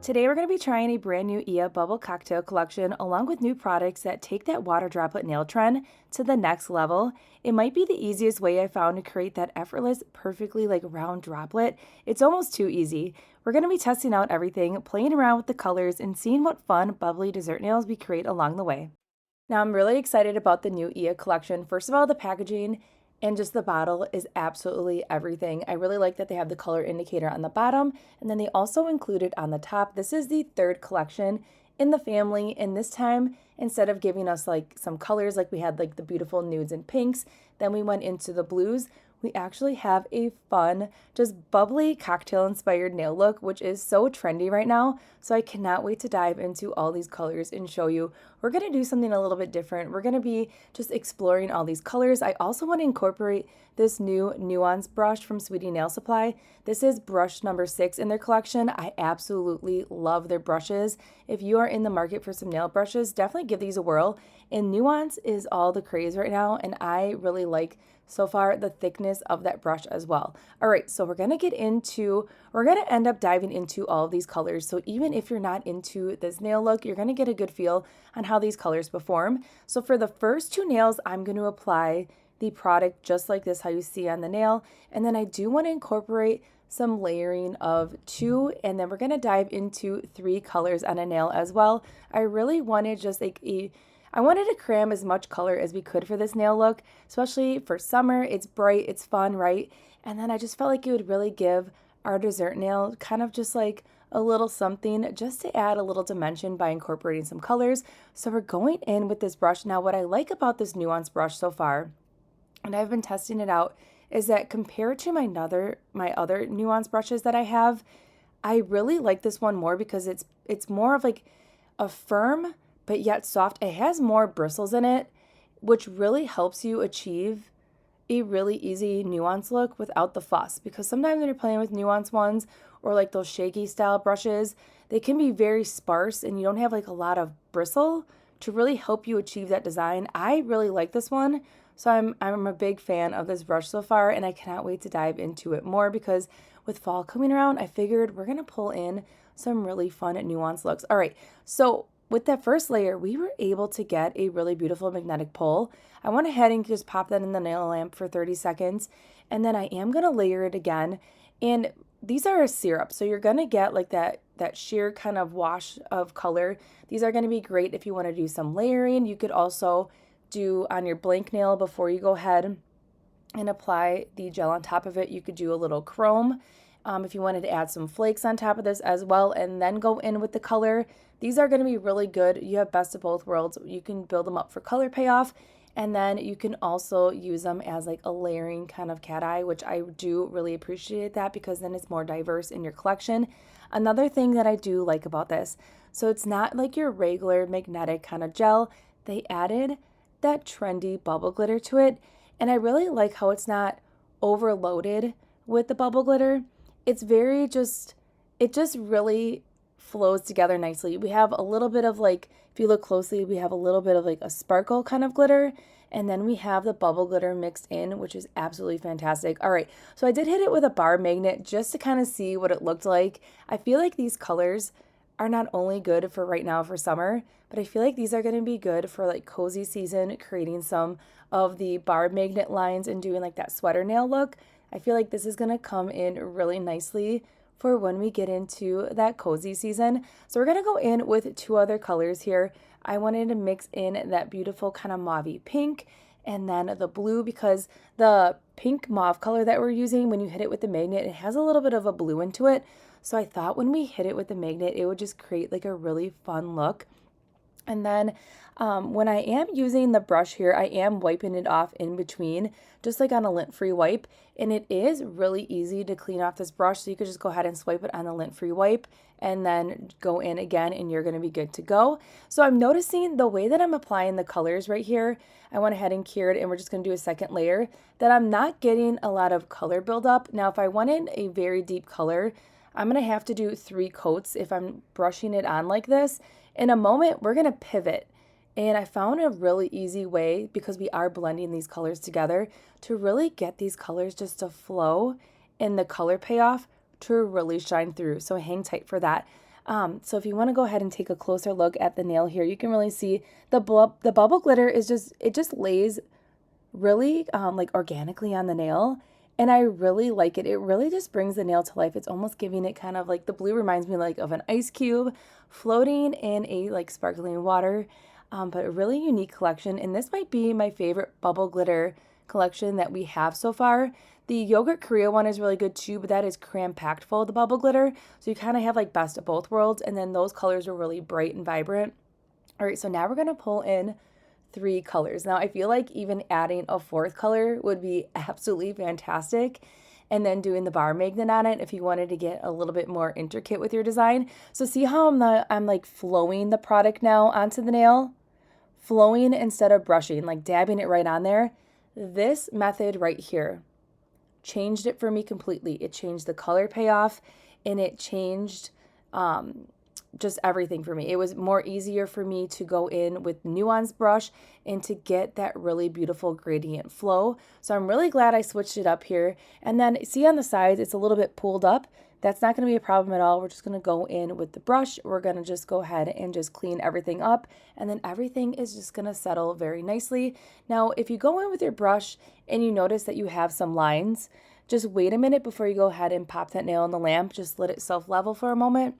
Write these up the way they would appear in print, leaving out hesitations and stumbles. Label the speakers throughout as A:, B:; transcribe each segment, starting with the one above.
A: Today we're going to be trying a brand new Eeeya Bubble Cocktail Collection along with new products that take that water droplet nail trend to the next level. It might be the easiest way I found to create that effortless, perfectly round droplet. It's almost too easy. We're going to be testing out everything, playing around with the colors, and seeing what fun, bubbly dessert nails we create along the way. Now I'm really excited about the new Eeeya collection. First of all, the packaging and just the bottle is absolutely everything. I really like that they have the color indicator on the bottom, and then they also included on the top. This is the third collection in the family, and this time, instead of giving us some colors like we had the beautiful nudes and pinks, then we went into the blues. We actually have a fun, just bubbly cocktail inspired nail look, which is so trendy right now. So I cannot wait to dive into all these colors and show you. We're going to do something a little bit different. We're going to be just exploring all these colors. I also want to incorporate this new Nuance brush from Sweetie Nail Supply. This is brush number 6 in their collection. I absolutely love their brushes. If you are in the market for some nail brushes, definitely give these a whirl. And Nuance is all the craze right now, and I really like so far the thickness of that brush as well. All right, so we're gonna end up diving into all of these colors. So even if you're not into this nail look, you're gonna get a good feel on how these colors perform. So for the first 2 nails, I'm gonna apply the product just like this, how you see on the nail. And then I do wanna incorporate some layering of 2, and then we're gonna dive into 3 colors on a nail as well. I really wanted just I wanted to cram as much color as we could for this nail look, especially for summer. It's bright, it's fun, right? And then I just felt like it would really give our dessert nail kind of just a little something just to add a little dimension by incorporating some colors. So we're going in with this brush. Now, what I like about this Nuance brush so far, and I've been testing it out, is that compared to my other Nuance brushes that I have, I really like this one more because it's more of a firm but yet soft. It has more bristles in it, which really helps you achieve a really easy Nuance look without the fuss. Because sometimes when you're playing with Nuance ones or those shaky style brushes, they can be very sparse and you don't have a lot of bristle to really help you achieve that design. I really like this one, so I'm a big fan of this brush so far, and I cannot wait to dive into it more because with fall coming around, I figured we're gonna pull in some really fun Nuance looks. All right, so with that first layer, we were able to get a really beautiful magnetic pull. I went ahead and just pop that in the nail lamp for 30 seconds, and then I am gonna layer it again. And these are a syrup, so you're gonna get that sheer kind of wash of color. These are gonna be great if you wanna do some layering. You could also do on your blank nail before you go ahead and apply the gel on top of it. You could do a little chrome if you wanted to add some flakes on top of this as well, and then go in with the color. These are going to be really good. You have best of both worlds. You can build them up for color payoff, and then you can also use them as a layering kind of cat eye, which I do really appreciate that because then it's more diverse in your collection. Another thing that I do like about this, so it's not like your regular magnetic kind of gel. They added that trendy bubble glitter to it, and I really like how it's not overloaded with the bubble glitter. It's very it just really flows together nicely. We have a little bit of if you look closely, we have a little bit of a sparkle kind of glitter, and then we have the bubble glitter mixed in, which is absolutely fantastic. All right, so I did hit it with a bar magnet just to kind of see what it looked like. I feel like these colors are not only good for right now for summer, but I feel like these are going to be good for cozy season, creating some of the bar magnet lines and doing that sweater nail look. I feel like this is going to come in really nicely for when we get into that cozy season. So we're going to go in with 2 other colors here. I wanted to mix in that beautiful kind of mauve-y pink and then the blue, because the pink mauve color that we're using, when you hit it with the magnet, it has a little bit of a blue into it. So I thought when we hit it with the magnet, it would just create a really fun look. And then when I am using the brush here, I am wiping it off in between, just on a lint-free wipe. And it is really easy to clean off this brush, so you could just go ahead and swipe it on the lint-free wipe and then go in again and you're going to be good to go. So I'm noticing the way that I'm applying the colors right here, I went ahead and cured, and we're just going to do a second layer, that I'm not getting a lot of color buildup. Now, if I wanted a very deep color, I'm going to have to do 3 coats if I'm brushing it on like this. In a moment, we're going to pivot. And I found a really easy way, because we are blending these colors together, to really get these colors just to flow and the color payoff to really shine through. So hang tight for that. So if you want to go ahead and take a closer look at the nail here, you can really see the bubble glitter is it just lays really like organically on the nail. And I really like it. It really just brings the nail to life. It's almost giving it kind of like, the blue reminds me like of an ice cube floating in a like sparkling water. But a really unique collection. And this might be my favorite bubble glitter collection that we have so far. The Yogurt Korea one is really good too, but that is cram-packed full of the bubble glitter. So you kind of have like best of both worlds. And then those colors are really bright and vibrant. All right, so now we're going to pull in 3 colors. Now I feel like even adding a 4th color would be absolutely fantastic, and then doing the bar magnet on it if you wanted to get a little bit more intricate with your design. So see how I'm like flowing the product now onto the nail? Flowing instead of brushing, like dabbing it right on there. This method right here changed it for me completely. It changed the color payoff, and it changed just everything for me. It was more easier for me to go in with Nuance brush and to get that really beautiful gradient flow. So I'm really glad I switched it up here. And then see on the sides, it's a little bit pulled up. That's not going to be a problem at all. We're just going to go in with the brush. We're going to just go ahead and just clean everything up. And then everything is just going to settle very nicely. Now, if you go in with your brush and you notice that you have some lines, just wait a minute before you go ahead and pop that nail in the lamp. Just let it self-level for a moment.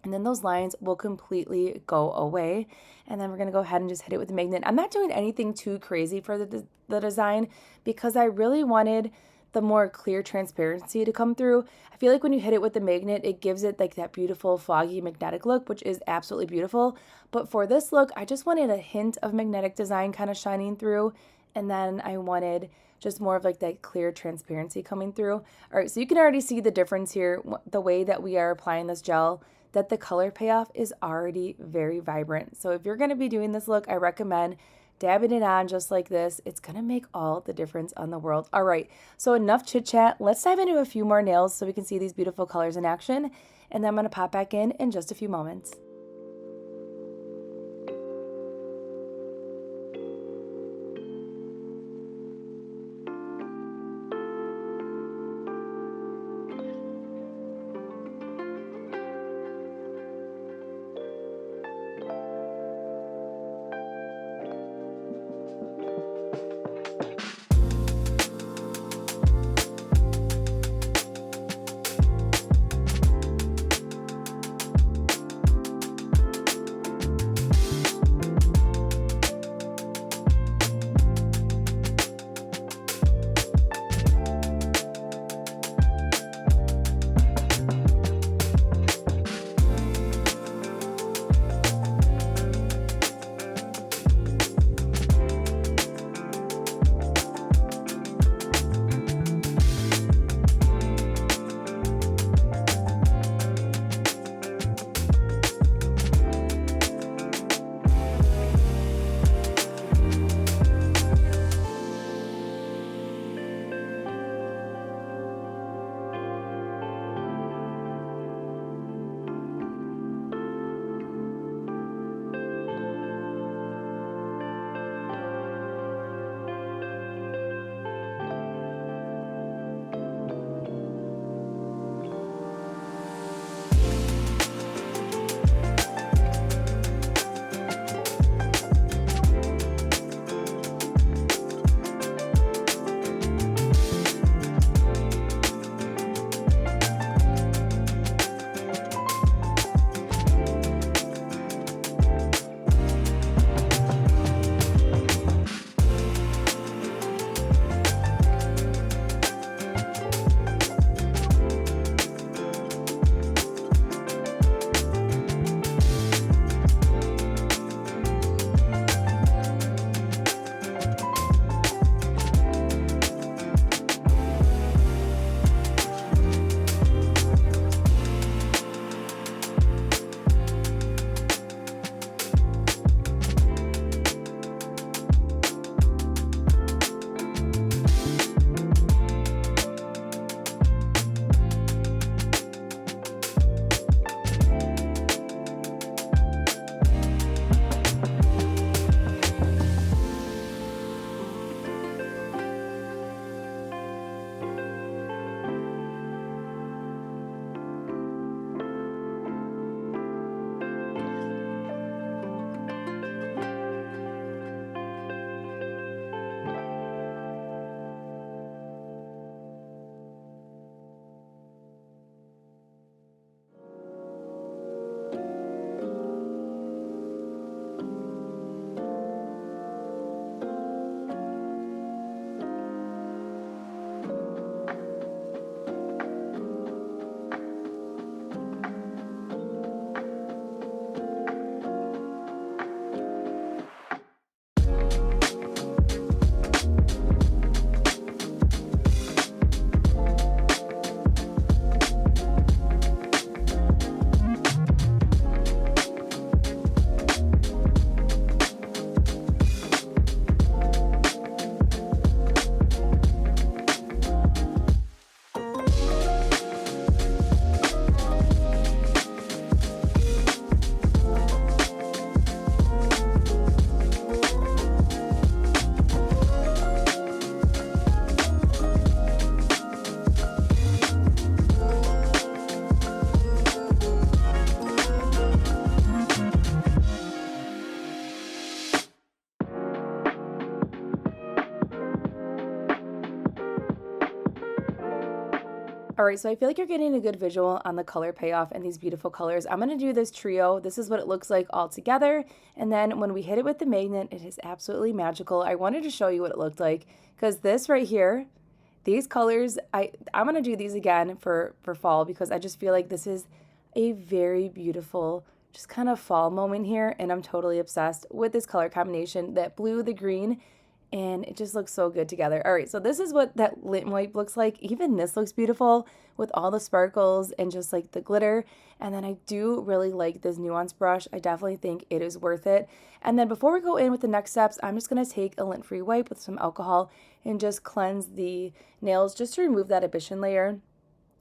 A: And then those lines will completely go away. And then we're going to go ahead and just hit it with the magnet. I'm not doing anything too crazy for the design because I really wanted the more clear transparency to come through. I feel like when you hit it with the magnet, it gives it like that beautiful foggy magnetic look, which is absolutely beautiful. But for this look, I just wanted a hint of magnetic design kind of shining through. And then I wanted just more of like that clear transparency coming through. All right, so you can already see the difference here, the way that we are applying this gel, that the color payoff is already very vibrant. So if you're going to be doing this look, I recommend dabbing it on just like this. It's going to make all the difference on the world. All right, so enough chit chat. Let's dive into a few more nails so we can see these beautiful colors in action. And then I'm going to pop back in just a few moments. All right, so I feel like you're getting a good visual on the color payoff and these beautiful colors. I'm gonna do this trio. This is what it looks like all together. And then when we hit it with the magnet, it is absolutely magical. I wanted to show you what it looked like because this right here, these colors, I'm gonna do these again for fall because I just feel like this is a very beautiful, just kind of fall moment here. And I'm totally obsessed with this color combination, that blue, the green, and it just looks so good together. All right, so this is what that lint wipe looks like. Even this looks beautiful with all the sparkles and just like the glitter. And then I do really like this Nuance brush. I definitely think it is worth it. And then before we go in with the next steps, I'm just gonna take a lint-free wipe with some alcohol and just cleanse the nails just to remove that adhesion layer.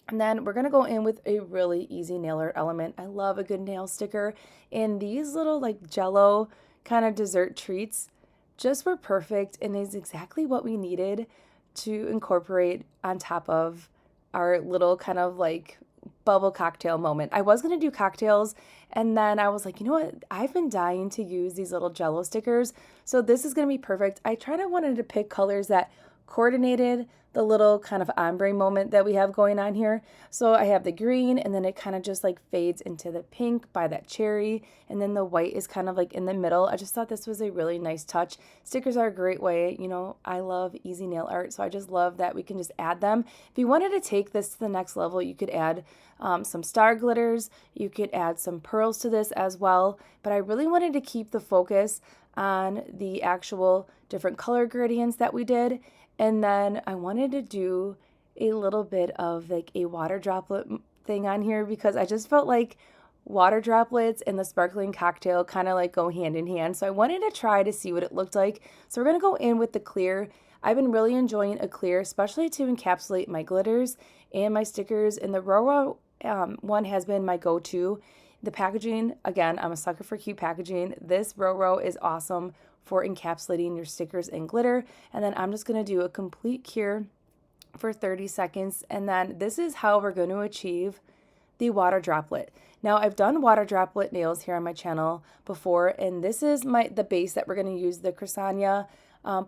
A: And then we're gonna go in with a really easy nail art element. I love a good nail sticker. And these little like Jello kind of dessert treats just were perfect and is exactly what we needed to incorporate on top of our little kind of like bubble cocktail moment. I was going to do cocktails and then I was like, you know what? I've been dying to use these little Jello stickers. So this is going to be perfect. I wanted to pick colors that coordinated the little kind of ombre moment that we have going on here. So I have the green and then it kind of just like fades into the pink by that cherry. And then the white is kind of like in the middle. I just thought this was a really nice touch. Stickers are a great way. You know, I love easy nail art. So I just love that we can just add them. If you wanted to take this to the next level, you could add some star glitters. You could add some pearls to this as well. But I really wanted to keep the focus on the actual different color gradients that we did. And then I wanted to do a little bit of like a water droplet thing on here because I just felt like water droplets and the sparkling cocktail kind of like go hand in hand. So I wanted to try to see what it looked like. So we're going to go in with the clear. I've been really enjoying a clear, especially to encapsulate my glitters and my stickers. And the RORO one has been my go-to. The packaging, again, I'm a sucker for cute packaging. This RORO is awesome for encapsulating your stickers and glitter. And then I'm just going to do a complete cure for 30 seconds. And then this is how we're going to achieve the water droplet. Now I've done water droplet nails here on my channel before, and this is the base that we're going to use, the Crisania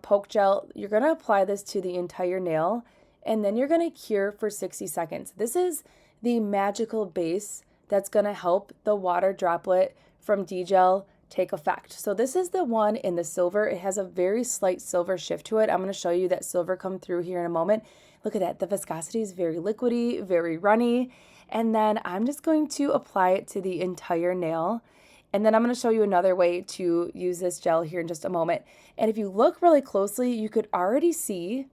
A: poke gel. You're going to apply this to the entire nail, and then you're going to cure for 60 seconds. This is the magical base that's going to help the water droplet from DGEL take effect. So this is the one in the silver. It has a very slight silver shift to it. I'm going to show you that silver come through here in a moment. Look at that. The viscosity is very liquidy, very runny. And then I'm just going to apply it to the entire nail. And then I'm going to show you another way to use this gel here in just a moment. And if you look really closely, you could already see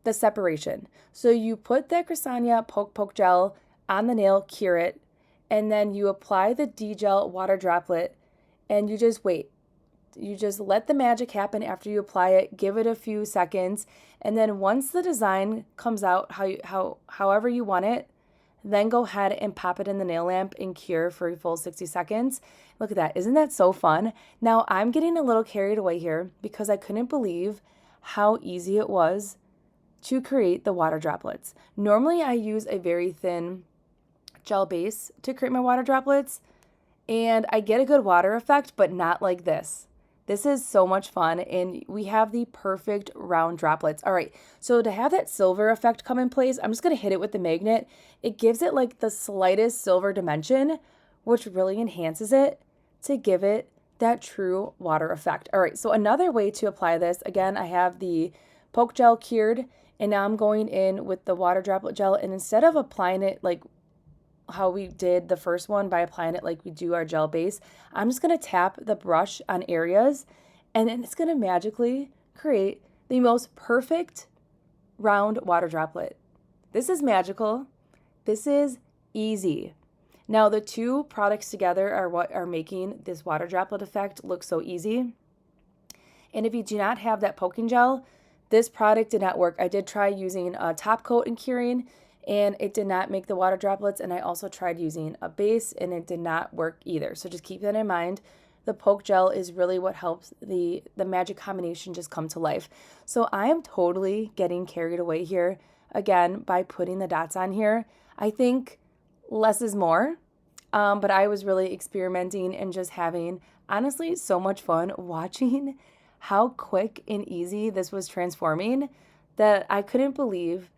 A: the separation. So you put the Crisania poke gel on the nail, cure it, and then you apply the DGEL water droplet and you just wait. You just let the magic happen after you apply it, give it a few seconds, and then once the design comes out however you want it, then go ahead and pop it in the nail lamp and cure for a full 60 seconds. Look at that. Isn't that so fun? Now I'm getting a little carried away here because I couldn't believe how easy it was to create the water droplets. Normally I use a very thin gel base to create my water droplets, and I get a good water effect, but not like this. This is so much fun, and we have the perfect round droplets. All right, so to have that silver effect come in place, I'm just gonna hit it with the magnet. It gives it like the slightest silver dimension, which really enhances it to give it that true water effect. All right, so another way to apply this, again, I have the poke gel cured, and now I'm going in with the water droplet gel, and instead of applying it like how we did the first one by applying it like we do our gel base, I'm just going to tap the brush on areas and then it's going to magically create the most perfect round water droplet. This is magical. This is easy. Now the two products together are what are making this water droplet effect look so easy. And if you do not have that poking gel, this product did not work. I did try using a top coat and curing, and it did not make the water droplets, and I also tried using a base and it did not work either. So just keep that in mind. The poke gel is really what helps the magic combination just come to life. So I am totally getting carried away here again by putting the dots on here. I think less is more, but I was really experimenting and just having honestly so much fun watching how quick and easy this was transforming that I couldn't believe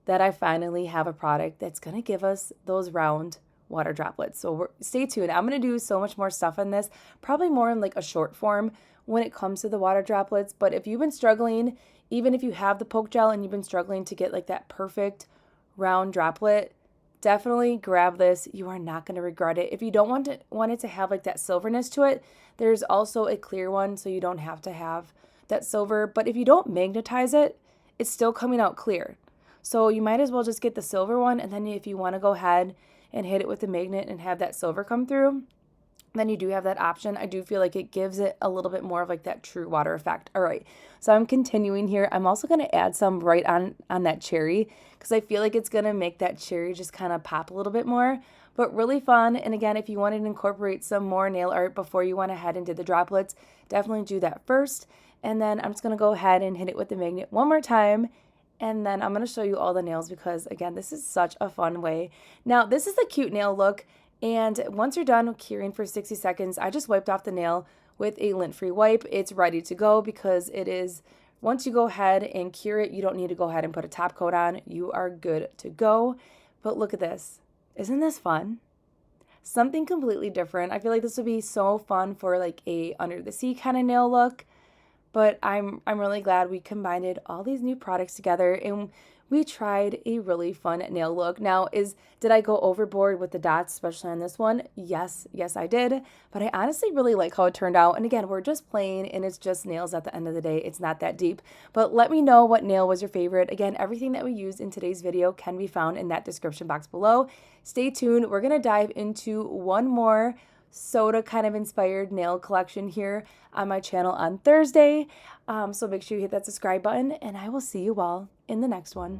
A: that I finally have a product that's going to give us those round water droplets. So stay tuned. I'm going to do so much more stuff on this, probably more in like a short form when it comes to the water droplets. But if you've been struggling, even if you have the poke gel and you've been struggling to get like that perfect round droplet, definitely grab this. You are not going to regret it. If you don't want it to have like that silverness to it, there's also a clear one, so you don't have to have that silver. But if you don't magnetize it, it's still coming out clear. So you might as well just get the silver one, and then if you want to go ahead and hit it with the magnet and have that silver come through, then you do have that option. I do feel like it gives it a little bit more of like that true water effect. All right, so I'm continuing here. I'm also going to add some right on that cherry because I feel like it's going to make that cherry just kind of pop a little bit more, but really fun. And again, if you wanted to incorporate some more nail art before you went ahead and did the droplets, definitely do that first. And then I'm just going to go ahead and hit it with the magnet one more time. And then I'm going to show you all the nails because, again, this is such a fun way. Now, this is a cute nail look. And once you're done curing for 60 seconds, I just wiped off the nail with a lint-free wipe. It's ready to go because it is, once you go ahead and cure it, you don't need to go ahead and put a top coat on. You are good to go. But look at this. Isn't this fun? Something completely different. I feel like this would be so fun for like a under the sea kind of nail look. But I'm really glad we combined all these new products together and we tried a really fun nail look. Now, did I go overboard with the dots, especially on this one? Yes, I did. But I honestly really like how it turned out. And again, we're just playing and it's just nails at the end of the day. It's not that deep. But let me know what nail was your favorite. Again, everything that we used in today's video can be found in that description box below. Stay tuned. We're going to dive into one more soda kind of inspired nail collection here on my channel on Thursday. So make sure you hit that subscribe button and I will see you all in the next one.